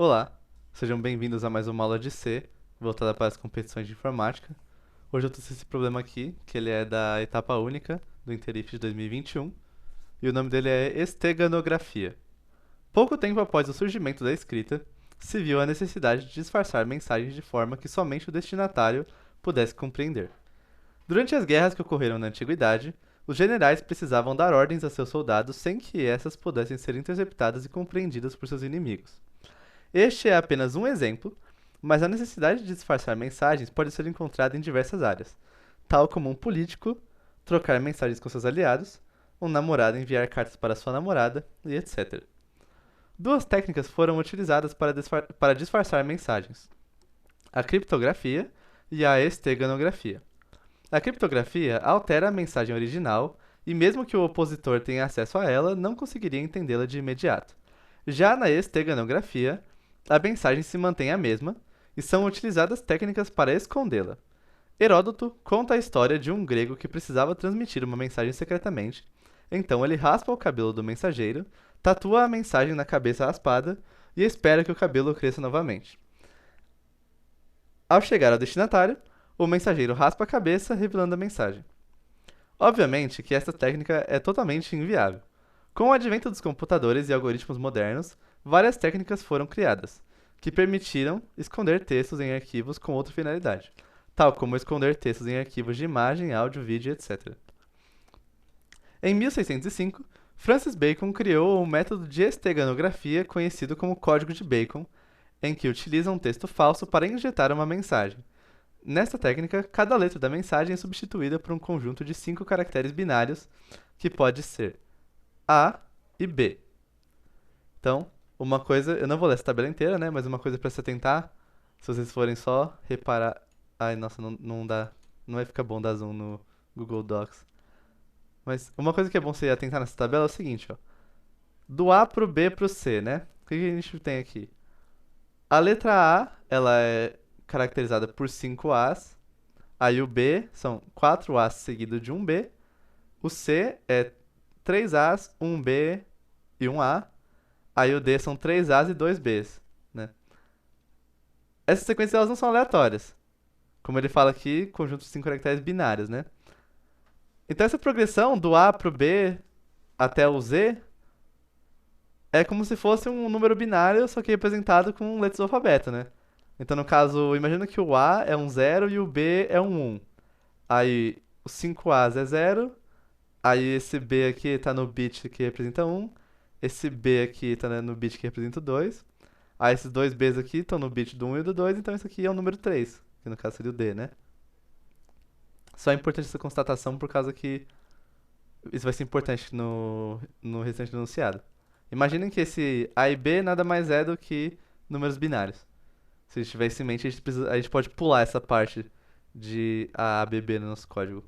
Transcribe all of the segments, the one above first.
Olá, sejam bem-vindos a mais uma aula de C, voltada para as competições de informática. Hoje eu trouxe esse problema aqui, que ele é da etapa única do Interif de 2021, e o nome dele é esteganografia. Pouco tempo após o surgimento da escrita, se viu a necessidade de disfarçar mensagens de forma que somente o destinatário pudesse compreender. Durante as guerras que ocorreram na antiguidade, os generais precisavam dar ordens a seus soldados sem que essas pudessem ser interceptadas e compreendidas por seus inimigos. Este é apenas um exemplo, mas a necessidade de disfarçar mensagens pode ser encontrada em diversas áreas, tal como um político trocar mensagens com seus aliados, um namorado enviar cartas para sua namorada e etc. Duas técnicas foram utilizadas para disfarçar mensagens: a criptografia e a esteganografia. A criptografia altera a mensagem original e, mesmo que o opositor tenha acesso a ela, não conseguiria entendê-la de imediato. Já na esteganografia, a mensagem se mantém a mesma e são utilizadas técnicas para escondê-la. Heródoto conta a história de um grego que precisava transmitir uma mensagem secretamente, então ele raspa o cabelo do mensageiro, tatua a mensagem na cabeça raspada e espera que o cabelo cresça novamente. Ao chegar ao destinatário, o mensageiro raspa a cabeça, revelando a mensagem. Obviamente que esta técnica é totalmente inviável. Com o advento dos computadores e algoritmos modernos, várias técnicas foram criadas, que permitiram esconder textos em arquivos com outra finalidade, tal como esconder textos em arquivos de imagem, áudio, vídeo, etc. Em 1605, Francis Bacon criou um método de esteganografia conhecido como Código de Bacon, em que utiliza um texto falso para injetar uma mensagem. Nesta técnica, cada letra da mensagem é substituída por um conjunto de 5 caracteres binários, que pode ser A e B. Então, uma coisa, eu não vou ler essa tabela inteira, né? Mas uma coisa para se atentar, se vocês forem só reparar. Ai, nossa, não dá. Não vai ficar bom dar zoom no Google Docs. Mas uma coisa que é bom você atentar nessa tabela é o seguinte, ó. Do A pro B pro C, né? O que a gente tem aqui? A letra A, ela é caracterizada por 5 As. Aí o B são 4 As seguido de um B. O C é 3 As, um B e um A. Aí o D são 3 As e 2 Bs, né? Essas sequências elas não são aleatórias. Como ele fala aqui, conjunto de 5 caracteres binários, né? Então essa progressão do A pro B até o Z é como se fosse um número binário, só que representado com letras do alfabeto, né? Então no caso, imagina que o A é um zero e o B é um 1. Aí os 5 As é zero. Aí esse B aqui tá no bit que representa um. Esse B aqui tá, né, no bit que representa o 2. Aí esses dois Bs aqui estão no bit do um e do 2, então isso aqui é o número 3, que no caso seria o D, né? Só é importante essa constatação por causa que isso vai ser importante no restante do enunciado. Imaginem que esse A e B nada mais é do que números binários. Se a gente tiver isso em mente, a gente pode pular essa parte de A, B, B no nosso código.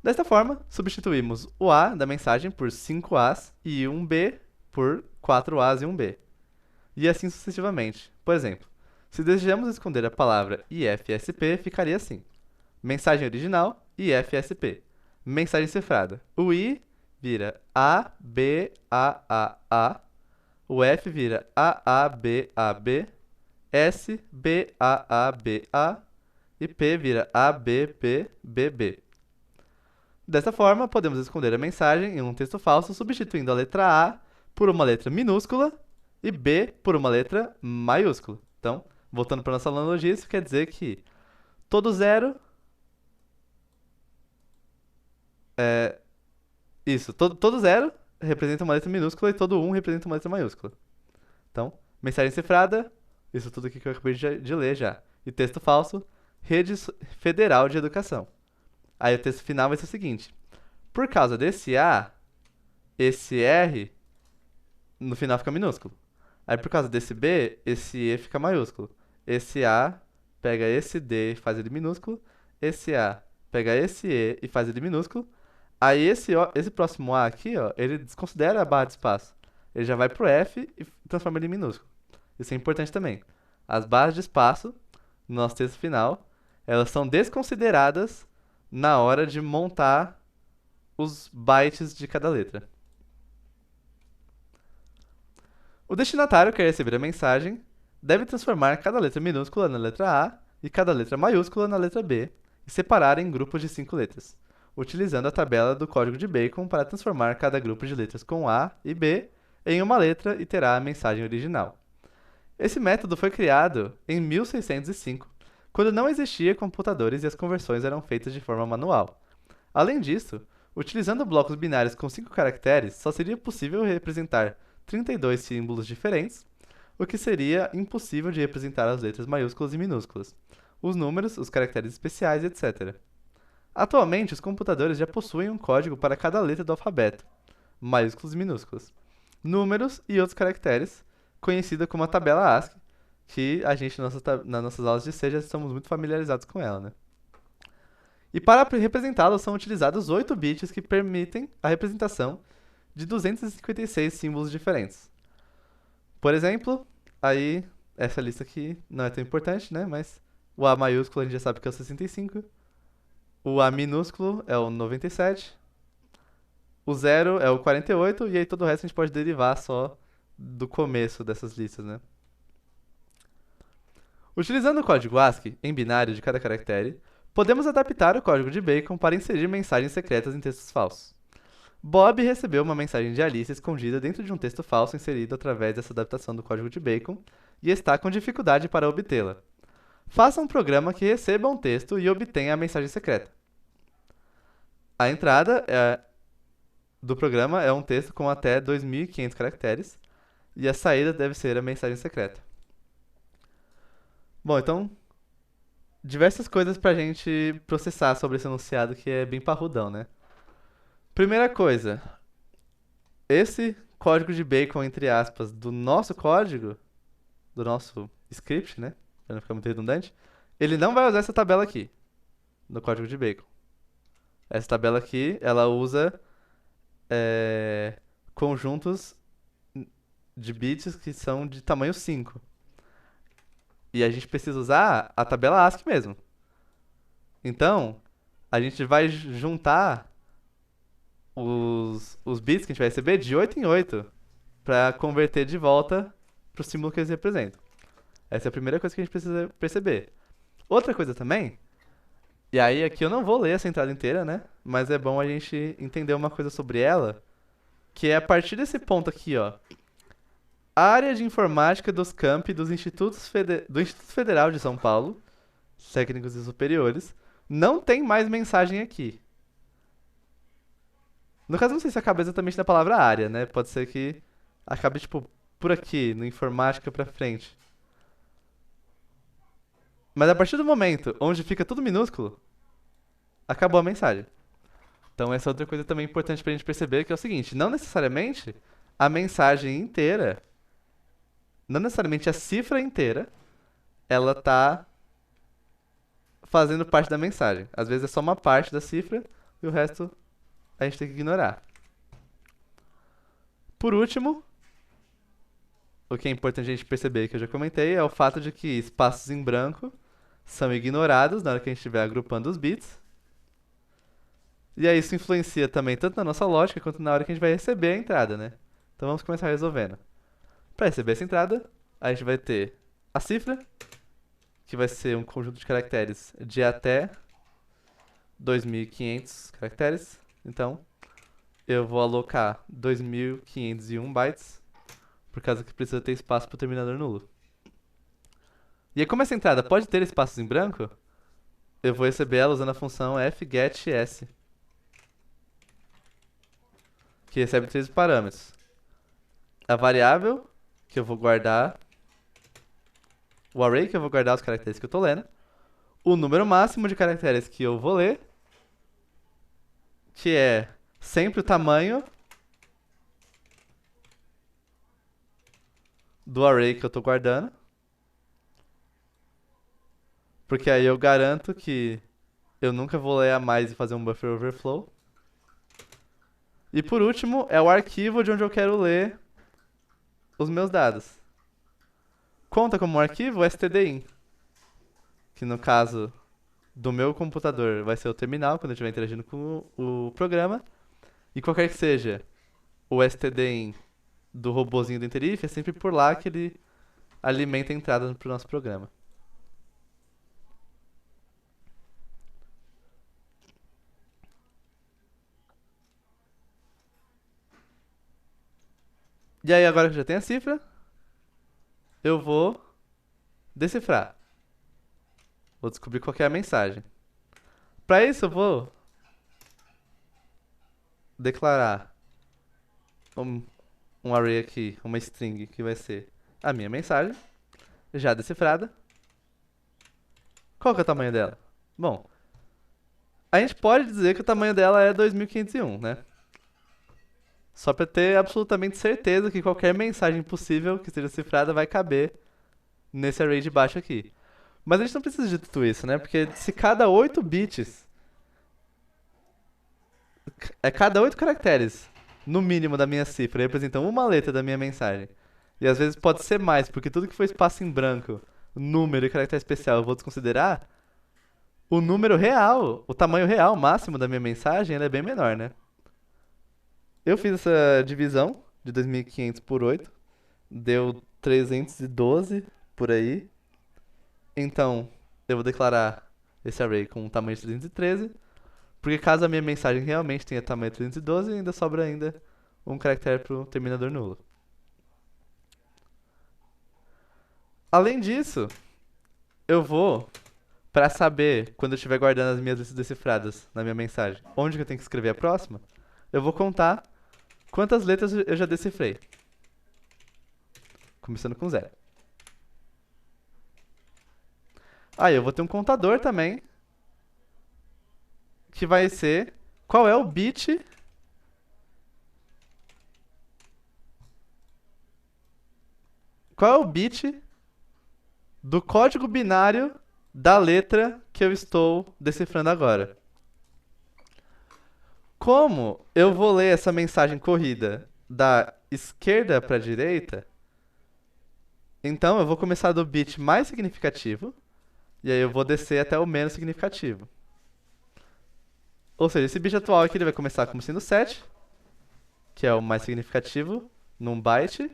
Desta forma, substituímos o A da mensagem por 5 As e um B por 4 As e um B. E assim sucessivamente. Por exemplo, se desejamos esconder a palavra IFSP, ficaria assim: mensagem original IFSP. Mensagem cifrada. O I vira A, B, A, A. O F vira A, B, A, B. S, B, A, B, A. E P vira A, B, B, B, B. Dessa forma, podemos esconder a mensagem em um texto falso substituindo a letra A por uma letra minúscula e B por uma letra maiúscula. Então, voltando para nossa analogia, isso quer dizer que todo zero é. Isso, todo zero representa uma letra minúscula e todo um representa uma letra maiúscula. Então, mensagem cifrada, isso tudo aqui que eu acabei de ler já. E texto falso, Rede Federal de Educação. Aí o texto final vai ser o seguinte: por causa desse A, esse R no final fica minúsculo. Aí por causa desse B, esse E fica maiúsculo. Esse A pega esse D e faz ele minúsculo. Esse A pega esse E e faz ele minúsculo. Aí esse próximo A aqui, ó, ele desconsidera a barra de espaço. Ele já vai pro F e transforma ele em minúsculo. Isso é importante também. As barras de espaço, no nosso texto final, elas são desconsideradas na hora de montar os bytes de cada letra. O destinatário quer receber a mensagem, deve transformar cada letra minúscula na letra A e cada letra maiúscula na letra B e separar em grupos de 5 letras, utilizando a tabela do código de Bacon para transformar cada grupo de letras com A e B em uma letra e terá a mensagem original. Esse método foi criado em 1605, quando não existia computadores e as conversões eram feitas de forma manual. Além disso, utilizando blocos binários com 5 caracteres, só seria possível representar 32 símbolos diferentes, o que seria impossível de representar as letras maiúsculas e minúsculas, os números, os caracteres especiais, etc. Atualmente, os computadores já possuem um código para cada letra do alfabeto, maiúsculas e minúsculas, números e outros caracteres, conhecida como a tabela ASCII, que a gente nas nossas aulas de C já estamos muito familiarizados com ela, né? E para representá-la são utilizados 8 bits que permitem a representação de 256 símbolos diferentes. Por exemplo, aí essa lista aqui não é tão importante, né? Mas o A maiúsculo a gente já sabe que é o 65, o A minúsculo é o 97, o 0 é o 48 e aí todo o resto a gente pode derivar só do começo dessas listas, né? Utilizando o código ASCII em binário de cada caractere, podemos adaptar o código de Bacon para inserir mensagens secretas em textos falsos. Bob recebeu uma mensagem de Alice escondida dentro de um texto falso inserido através dessa adaptação do código de Bacon e está com dificuldade para obtê-la. Faça um programa que receba um texto e obtenha a mensagem secreta. A entrada do programa é um texto com até 2.500 caracteres e a saída deve ser a mensagem secreta. Bom, então, diversas coisas pra gente processar sobre esse enunciado que é bem parrudão, né? Primeira coisa, esse código de Bacon, entre aspas, do nosso código, do nosso script, né? Pra não ficar muito redundante, ele não vai usar essa tabela aqui, no código de Bacon. Essa tabela aqui, ela usa conjuntos de bits que são de tamanho 5. E a gente precisa usar a tabela ASCII mesmo. Então, a gente vai juntar os bits que a gente vai receber de 8 em 8 para converter de volta para o símbolo que eles representam. Essa é a primeira coisa que a gente precisa perceber. Outra coisa também, e aí aqui eu não vou ler essa entrada inteira, né? Mas é bom a gente entender uma coisa sobre ela, que é a partir desse ponto aqui, ó. A área de informática dos campi dos do Instituto Federal de São Paulo, técnicos e superiores, não tem mais mensagem aqui. No caso, não sei se acaba exatamente na palavra área, né? Pode ser que acabe, tipo, por aqui, no informática pra frente. Mas a partir do momento onde fica tudo minúsculo, acabou a mensagem. Então essa é outra coisa também importante pra gente perceber, que é o seguinte, não necessariamente a mensagem inteira, não necessariamente a cifra inteira, ela tá fazendo parte da mensagem. Às vezes é só uma parte da cifra e o resto a gente tem que ignorar. Por último, o que é importante a gente perceber, que eu já comentei, é o fato de que espaços em branco são ignorados na hora que a gente estiver agrupando os bits. E aí isso influencia também tanto na nossa lógica quanto na hora que a gente vai receber a entrada, né? Então vamos começar resolvendo. Para receber essa entrada, a gente vai ter a cifra, que vai ser um conjunto de caracteres de até 2.500 caracteres. Então, eu vou alocar 2.501 bytes, por causa que precisa ter espaço para o terminador nulo. E aí, como essa entrada pode ter espaços em branco, eu vou receber ela usando a função fgetS, que recebe 3 parâmetros. A variável, que eu vou guardar, o array, que eu vou guardar os caracteres que eu estou lendo, o número máximo de caracteres que eu vou ler, que é sempre o tamanho do array que eu estou guardando, porque aí eu garanto que eu nunca vou ler a mais e fazer um buffer overflow. E por último, é o arquivo de onde eu quero ler os meus dados. Conta como um arquivo o stdin, que no caso do meu computador vai ser o terminal, quando eu estiver interagindo com o programa. E qualquer que seja o stdin do robozinho do Interif, é sempre por lá que ele alimenta a entrada pro nosso programa. E aí, agora que já tem a cifra, eu vou decifrar. Vou descobrir qual que é a mensagem. Para isso, eu vou declarar um, um array aqui, uma string, que vai ser a minha mensagem, já decifrada. Qual que é o tamanho dela? Bom, a gente pode dizer que o tamanho dela é 2501, né? Só para ter absolutamente certeza que qualquer mensagem possível que seja cifrada vai caber nesse array de baixo aqui. Mas a gente não precisa de tudo isso, né? Porque se cada 8 bits cada 8 caracteres, no mínimo, da minha cifra representam uma letra da minha mensagem. E às vezes pode ser mais, porque tudo que for espaço em branco, número e caractere especial eu vou desconsiderar. O número real, o tamanho real máximo da minha mensagem, ele é bem menor, né? Eu fiz essa divisão de 2500 por 8, deu 312 por aí. Então, eu vou declarar esse array com um tamanho de 313. Porque caso a minha mensagem realmente tenha tamanho 312, ainda sobra ainda um caractere pro terminador nulo. Além disso, eu vou, para saber, quando eu estiver guardando as minhas listas decifradas na minha mensagem, onde que eu tenho que escrever a próxima, eu vou contar quantas letras eu já decifrei. Começando com 0. Aí eu vou ter um contador também, que vai ser qual é o bit do código binário da letra que eu estou decifrando agora. Como eu vou ler essa mensagem corrida da esquerda para a direita, então eu vou começar do bit mais significativo e aí eu vou descer até o menos significativo. Ou seja, esse bit atual aqui ele vai começar como sendo 7, que é o mais significativo, num byte.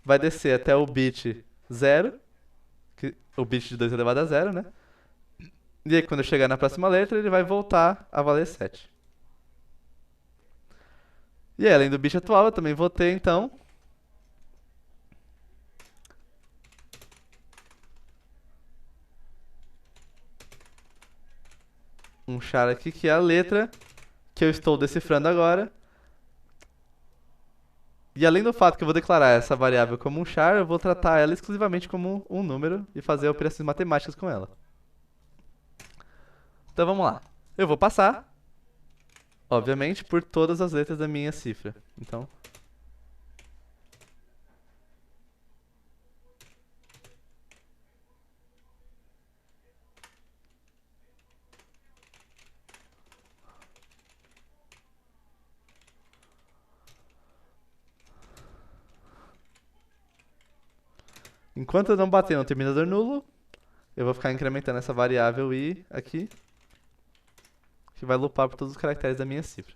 Vai descer até o bit 0, o bit de 2 elevado a 0, né? E aí quando eu chegar na próxima letra, ele vai voltar a valer 7. E aí, além do bit atual, eu também vou ter, então, um char aqui, que é a letra que eu estou decifrando agora. E além do fato que eu vou declarar essa variável como um char, eu vou tratar ela exclusivamente como um número e fazer operações matemáticas com ela. Então vamos lá. Eu vou passar, obviamente, por todas as letras da minha cifra. Então, enquanto eu não bater no terminador nulo, eu vou ficar incrementando essa variável i aqui, que vai loopar por todos os caracteres da minha cifra.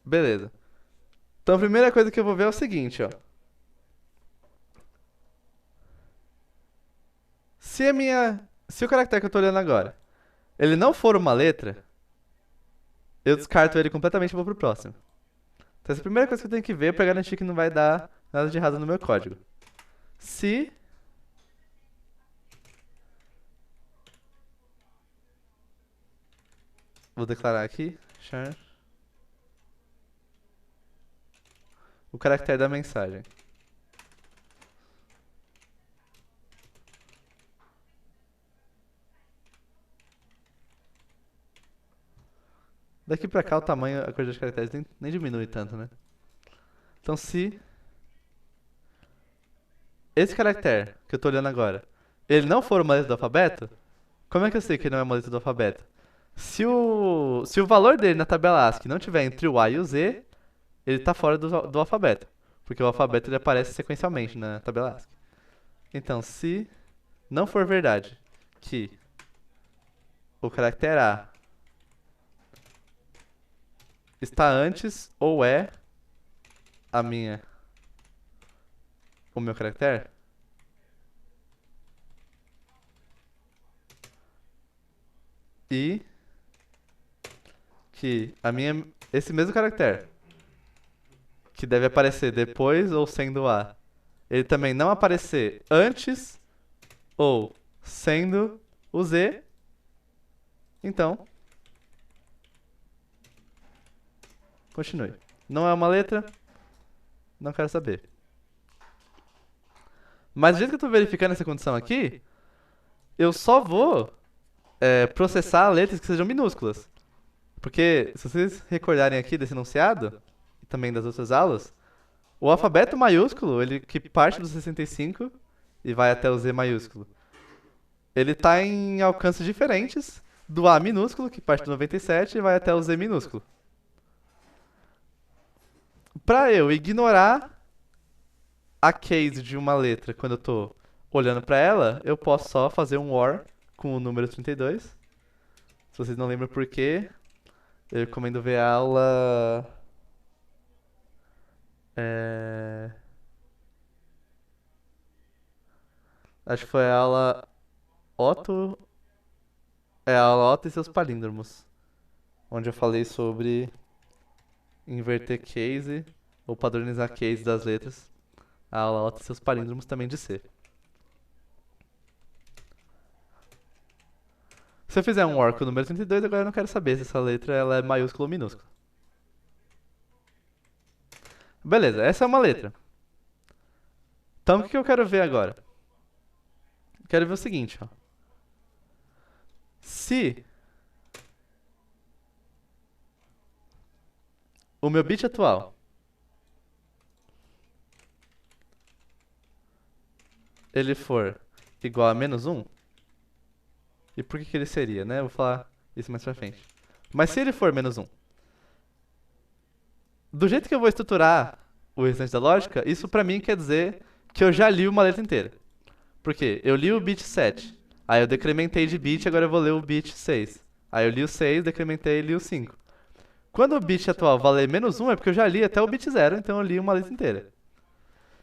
Beleza. Então a primeira coisa que eu vou ver é o seguinte, ó. Se o caractere que eu tô olhando agora, ele não for uma letra, eu descarto ele completamente e vou pro próximo. Então essa é a primeira coisa que eu tenho que ver pra garantir que não vai dar nada de errado no meu código. Se vou declarar aqui, char, o caractere da mensagem. Daqui pra cá o tamanho, a quantidade de caracteres nem diminui tanto, né? Então se esse caractere que eu tô olhando agora, ele não for uma letra do alfabeto, como é que eu sei que ele não é uma letra do alfabeto? Se o valor dele na tabela ASCII não tiver entre o A e o Z, ele tá fora do alfabeto. Porque o alfabeto ele aparece sequencialmente na tabela ASCII. Então, se não for verdade que o caractere A está antes ou é a minha, o meu caractere, e que esse mesmo caractere, que deve aparecer depois ou sendo A, ele também não aparecer antes ou sendo o Z, então continue. Não é uma letra, não quero saber. Mas do jeito que eu tô verificando essa condição aqui, eu só vou processar letras que sejam minúsculas. Porque, se vocês recordarem aqui desse enunciado, e também das outras aulas, o alfabeto maiúsculo, ele que parte do 65 e vai até o Z maiúsculo, ele tá em alcances diferentes do A minúsculo, que parte do 97 e vai até o Z minúsculo. Pra eu ignorar a case de uma letra quando eu tô olhando pra ela, eu posso só fazer um OR com o número 32. Se vocês não lembram por quê, eu recomendo ver a aula. É... Acho que foi a aula Otto. É a aula Otto e seus palíndromos. Onde eu falei sobre inverter case ou padronizar case das letras. A aula Otto e seus palíndromos também de C. Se eu fizer um OR com o número 32, agora eu não quero saber se essa letra ela é maiúscula ou minúscula. Beleza, essa é uma letra. Então o que eu quero ver agora? Quero ver o seguinte, ó. Se o meu bit atual ele for igual a -1, e por que ele seria, né? Eu vou falar isso mais pra frente. Mas se ele for -1, do jeito que eu vou estruturar o restante da lógica, isso pra mim quer dizer que eu já li uma letra inteira. Por quê? Eu li o bit 7, aí eu decrementei de bit, agora eu vou ler o bit 6. Aí eu li o 6, decrementei e li o 5. Quando o bit atual valer -1 é porque eu já li até o bit 0, então eu li uma letra inteira.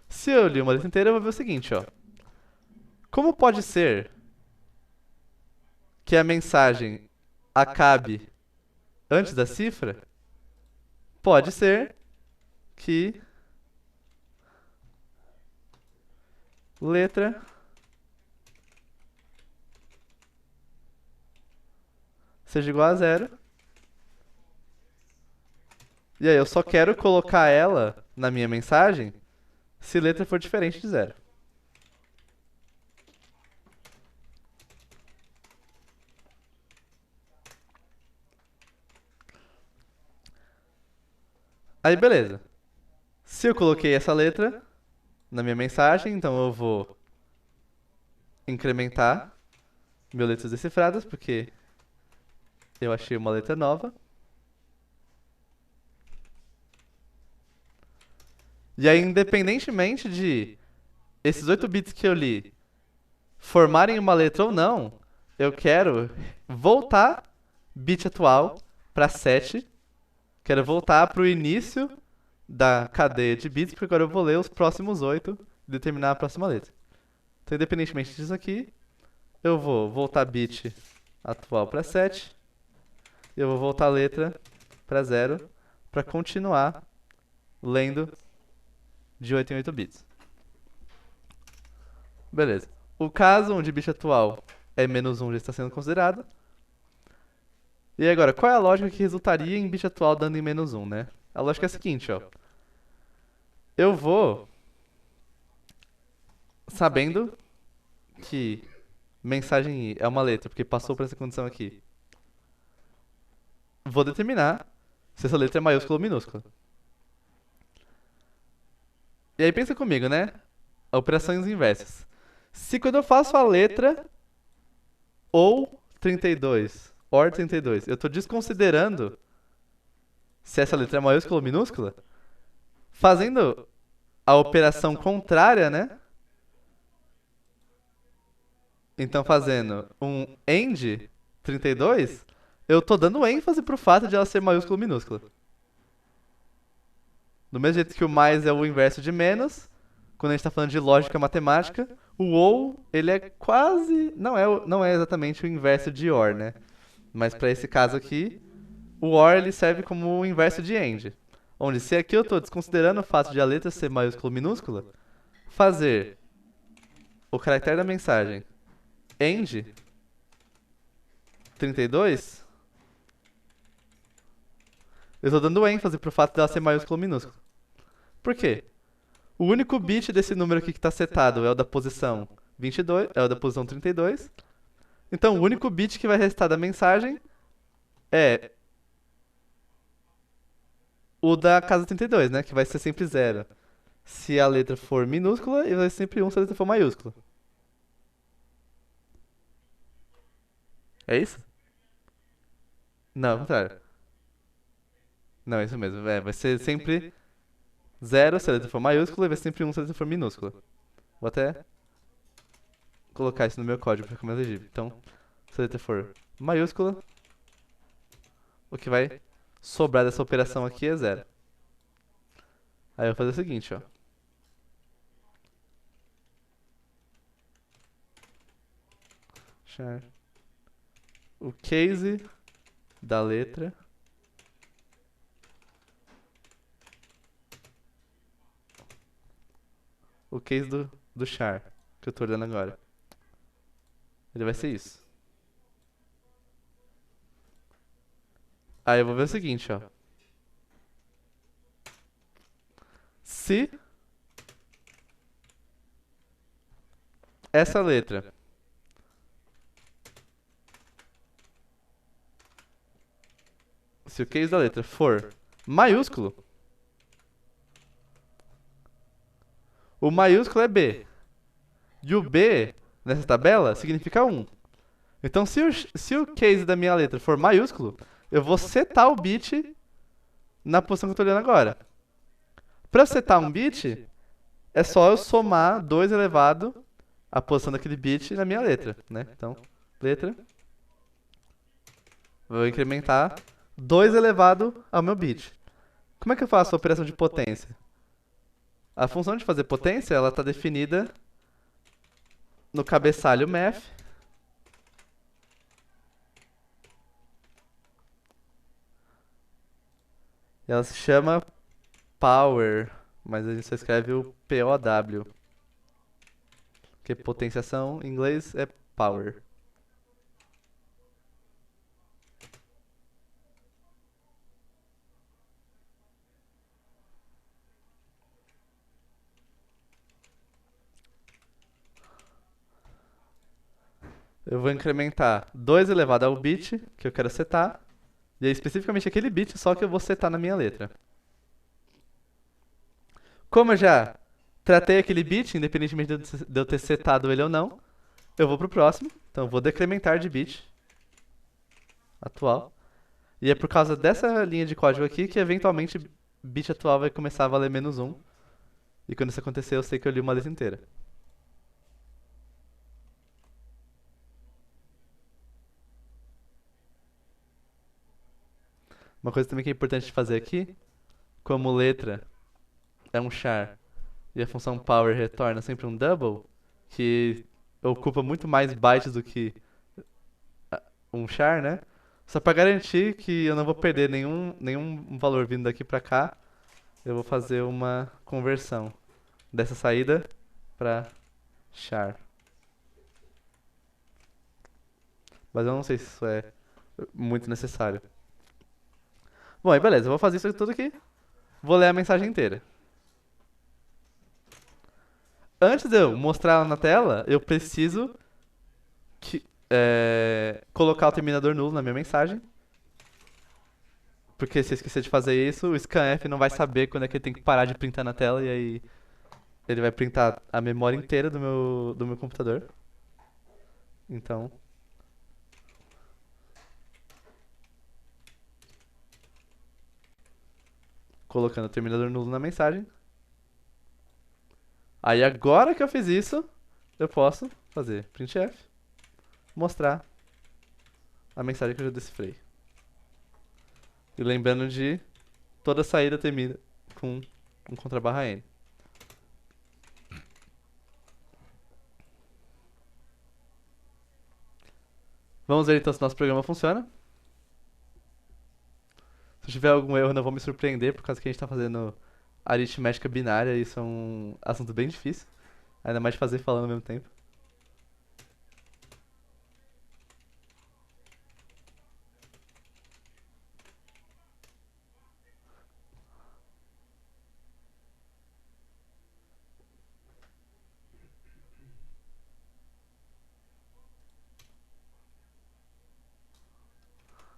Se eu li uma letra inteira, eu vou ver o seguinte, ó. Como pode ser que a mensagem acabe antes da cifra? Pode ser que letra seja igual a 0. E aí eu só quero colocar ela na minha mensagem se letra for diferente de 0. Aí beleza. Se eu coloquei essa letra na minha mensagem, então eu vou incrementar meu letras decifradas, porque eu achei uma letra nova. E aí, independentemente de esses 8 bits que eu li formarem uma letra ou não, eu quero voltar bit atual para 7. Quero voltar para o início da cadeia de bits, porque agora eu vou ler os próximos 8 e determinar a próxima letra. Então, independentemente disso aqui, eu vou voltar bit atual para 7. E eu vou voltar a letra para 0 para continuar lendo de 8 em 8 bits. Beleza. O caso onde bit atual é -1 já está sendo considerado. E agora, qual é a lógica que resultaria em bit atual dando em -1, né? A lógica é a seguinte, ó. Eu vou, sabendo que mensagem I é uma letra, porque passou por essa condição aqui, vou determinar se essa letra é maiúscula ou minúscula. E aí pensa comigo, né? Operações inversas. Se quando eu faço a letra ou 32, or 32, eu estou desconsiderando se essa letra é maiúscula ou minúscula, fazendo a operação contrária, né? Então fazendo um AND 32, eu tô dando ênfase pro fato de ela ser maiúscula ou minúscula. Do mesmo jeito que o mais é o inverso de menos, quando a gente está falando de lógica matemática, o ou, ele é quase... não é exatamente o inverso de or, né? Mas para esse caso aqui, o or ele serve como o inverso de end. Onde se aqui eu estou desconsiderando o fato de a letra ser maiúscula ou minúscula, fazer o caractere da mensagem end 32, eu estou dando ênfase pro fato dela ser maiúscula ou minúscula. Por quê? O único bit desse número aqui que está setado é o da posição 22, é o da posição 32. Então, o único bit que vai restar da mensagem é o da casa 32, né? Que vai ser sempre 0 se a letra for minúscula e vai ser sempre 1 se a letra for maiúscula. É isso? Não, é o contrário. Não, é isso mesmo. É, vai ser sempre 0 se a letra for maiúscula e vai ser sempre 1 se a letra for minúscula. Vou até colocar isso no meu código para ficar mais legível. Então, se a letra for maiúscula, o que vai sobrar dessa operação aqui é 0. Aí eu vou fazer o seguinte, ó. Char o case da letra o case do char, que eu tô olhando agora. Ele vai ser isso. Aí eu vou ver o seguinte, ó. Se essa letra se o case da letra for maiúsculo, o maiúsculo é B. E o B, nessa tabela, significa 1. Então, se o case da minha letra for maiúsculo, eu vou setar o bit na posição que eu estou olhando agora. Para setar um bit, é só eu somar 2 elevado à posição daquele bit na minha letra, né? Então, letra, vou incrementar 2 elevado ao meu bit. Como é que eu faço a operação de potência? A função de fazer potência, ela está definida no cabeçalho math. Ela se chama power, mas a gente só escreve o POW. Porque potenciação em inglês é power. Eu vou incrementar 2 elevado ao bit que eu quero setar. E é especificamente aquele bit só que eu vou setar na minha letra. Como eu já tratei aquele bit, independentemente de eu ter setado ele ou não, eu vou pro próximo. Então eu vou decrementar de bit atual. E é por causa dessa linha de código aqui que eventualmente bit atual vai começar a valer menos 1. E quando isso acontecer, eu sei que eu li uma letra inteira. Uma coisa também que é importante de fazer aqui, como letra é um char e a função power retorna sempre um double, que ocupa muito mais bytes do que um char, né? Só para garantir que eu não vou perder nenhum valor vindo daqui para cá, eu vou fazer uma conversão dessa saída para char. Mas eu não sei se isso é muito necessário. Bom, aí beleza, eu vou fazer isso tudo aqui. Vou ler a mensagem inteira. Antes de eu mostrar ela na tela, eu preciso colocar o terminador nulo na minha mensagem. Porque se eu esquecer de fazer isso, o scanf não vai saber quando é que ele tem que parar de printar na tela e aí ele vai printar a memória inteira do meu computador. Então, colocando o terminador nulo na mensagem. Aí agora que eu fiz isso, eu posso fazer printf, mostrar a mensagem que eu já decifrei. E lembrando de toda saída termina com um contra barra N. Vamos ver então se nosso programa funciona. Se tiver algum erro, não vou me surpreender, por causa que a gente tá fazendo aritmética binária e isso é um assunto bem difícil. Ainda mais de fazer e falando ao mesmo tempo.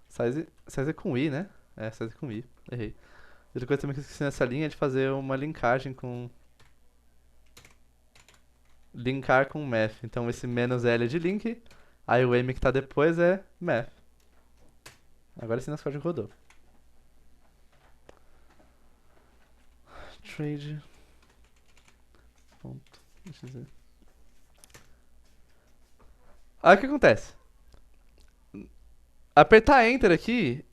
Size é com I, né? É, size é com I. Errei. Outra coisa também que eu esqueci nessa linha é de fazer uma linkagem com. Linkar com math. Então esse menos L é de link, aí o M que tá depois é math. Agora sim nosso código rodou. Trade. Ponto. Deixa eu ver. Aí o que acontece? Apertar Enter aqui,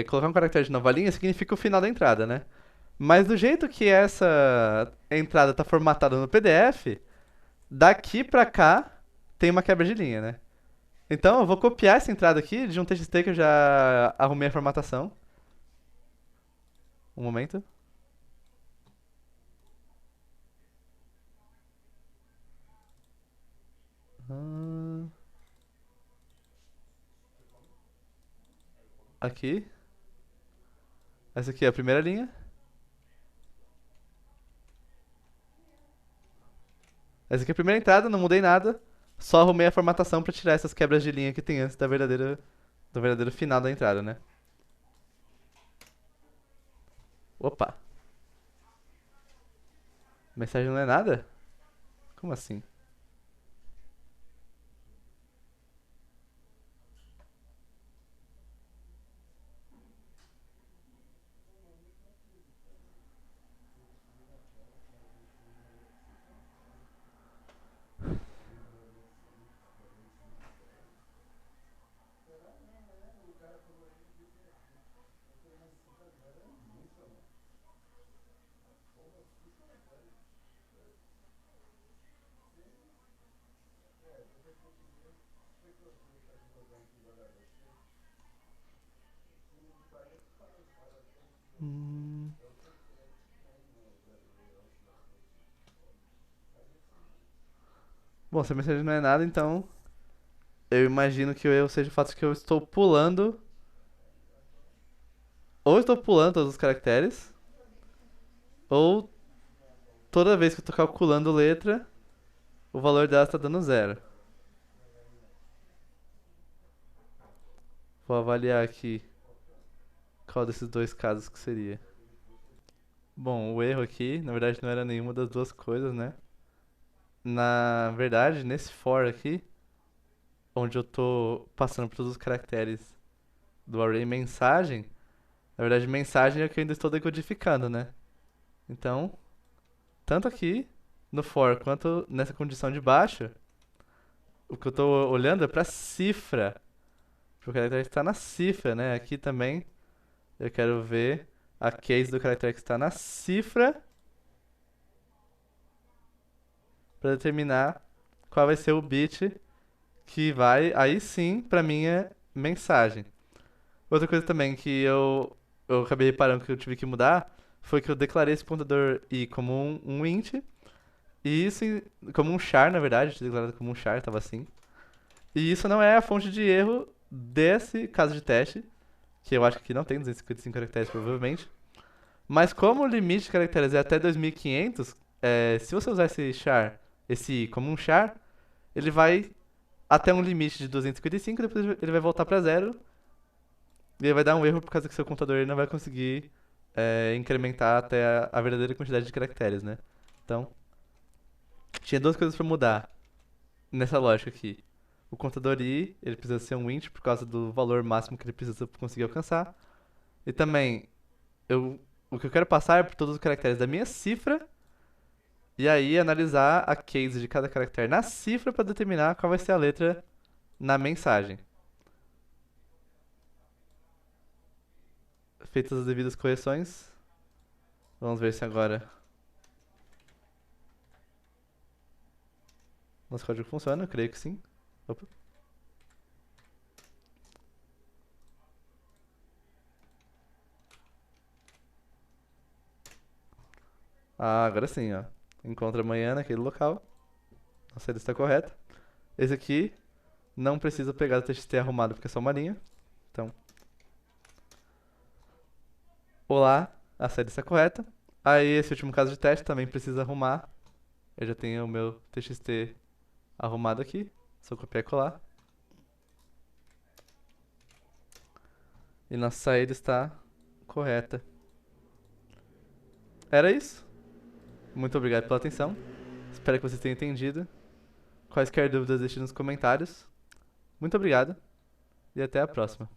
colocar um caractere de nova linha, significa o final da entrada, né? Mas do jeito que essa entrada tá formatada no PDF, daqui pra cá tem uma quebra de linha, né? Então eu vou copiar essa entrada aqui de um TXT que eu já arrumei a formatação. Um momento. Ah, aqui. Essa aqui é a primeira linha. Essa aqui é a primeira entrada, não mudei nada. Só arrumei a formatação pra tirar essas quebras de linha que tem antes do verdadeiro final da entrada, né? Opa. Mensagem não é nada? Como assim? Hum... Bom, se a mensagem não é nada, então eu imagino que o erro seja o fato de que eu estou pulando. Ou estou pulando todos os caracteres, ou toda vez que eu estou calculando letra, o valor dela está dando zero. Vou avaliar aqui qual desses dois casos que seria. Bom, o erro aqui, na verdade, não era nenhuma das duas coisas, né? Na verdade, nesse for aqui, onde eu tô passando por todos os caracteres do array mensagem, na verdade, mensagem é o que eu ainda estou decodificando, né? Então, tanto aqui no for quanto nessa condição de baixo, o que eu tô olhando é pra cifra. O caractere que está na cifra, né? Aqui também eu quero ver a case do caractere que está na cifra para determinar qual vai ser o bit que vai, aí sim, para minha mensagem. Outra coisa também que eu acabei reparando que eu tive que mudar foi que eu declarei esse pontador i como um int, e isso como um char, na verdade, eu tinha declarado como um char, tava assim. E isso não é a fonte de erro desse caso de teste, que eu acho que aqui não tem 255 caracteres provavelmente. Mas como o limite de caracteres é até 2500, se você usar esse char, esse i como um char, ele vai até um limite de 255, depois ele vai voltar para zero, e ele vai dar um erro por causa que seu computador ele não vai conseguir incrementar até a verdadeira quantidade de caracteres, né? Então, tinha duas coisas para mudar nessa lógica aqui. O contador i, ele precisa ser um int por causa do valor máximo que ele precisa conseguir alcançar. E também, o que eu quero passar é por todos os caracteres da minha cifra e aí analisar a case de cada caractere na cifra para determinar qual vai ser a letra na mensagem. Feitas as devidas correções, Vamos ver se agora nosso código funciona, eu creio que sim. Opa. Ah, agora sim, ó. Encontra amanhã naquele local. A saída está correta. Esse aqui não precisa pegar o TXT arrumado porque é só uma linha. Então, olá, a saída está correta. Aí, esse último caso de teste também precisa arrumar. Eu já tenho o meu TXT arrumado aqui. Só copiar e colar. E nossa saída está correta. Era isso. Muito obrigado pela atenção. Espero que vocês tenham entendido. Quaisquer dúvidas, deixem nos comentários. Muito obrigado e até a próxima.